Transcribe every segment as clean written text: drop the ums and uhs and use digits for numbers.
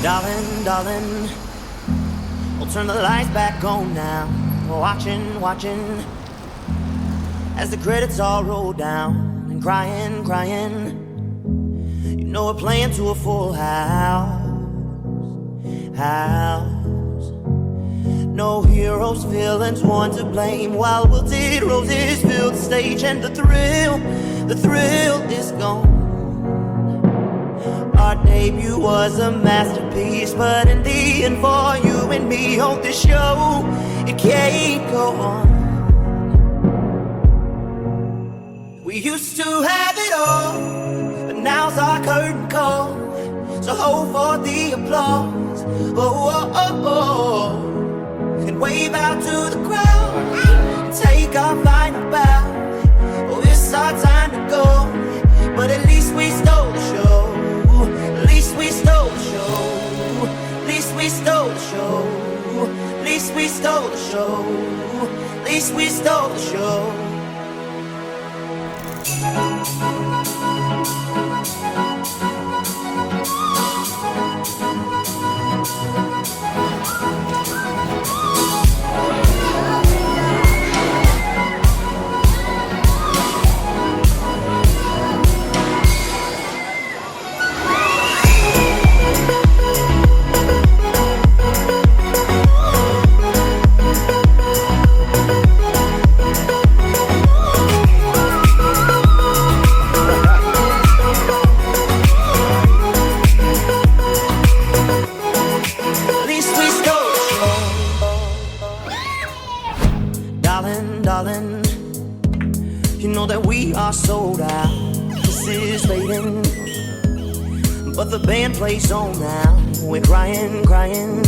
Darling, darling, we'll turn the lights back on now. We're watching, watching as the credits all roll down. And crying, crying, you know we're playing to a full house. No heroes, villains, one to blame. While wilted roses fill the stage, and the thrill is gone. Our debut was a masterpiece, but in the end, for you and me on this show, it can't go on. We used to have it all, but now's our curtain call. So hold for the applause, oh, oh, oh, oh. And wave out to the crowd, and take our final bow. Oh, it's our time to go, but at least we stole the show. At least we stole the show. At least we stole the show. At least we stole the show. At least we stole the show. Darling, you know that we are sold out. This is fading, but the band plays on now. We're crying, crying,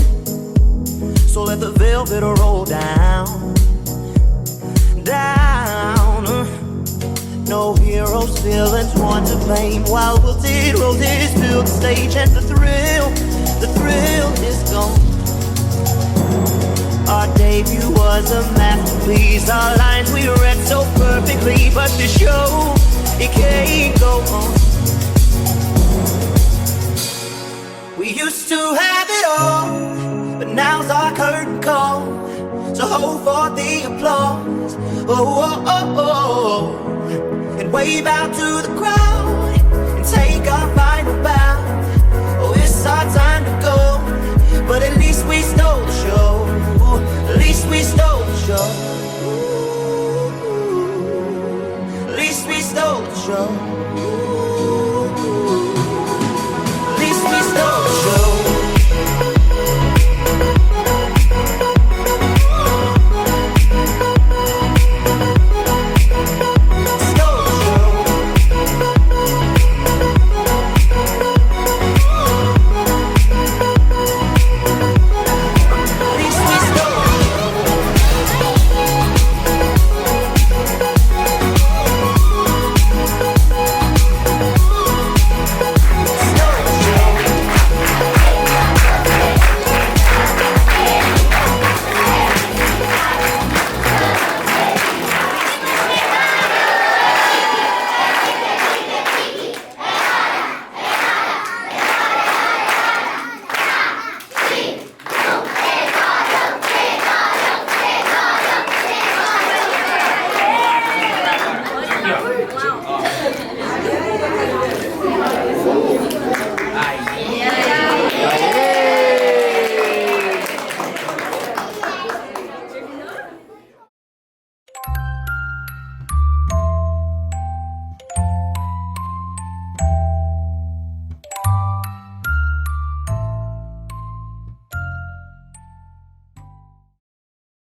so let the velvet roll down, down. No heroes, villains, one to blame. While wilted roses fill the stage, and the thrill is gone. Our debut was a masterpiece. Our lines we read so perfectly, but the show, it can't go on. We used to have it all, but now's our curtain call. So hold for the applause, oh, oh, oh, oh. And wave out to the crowd.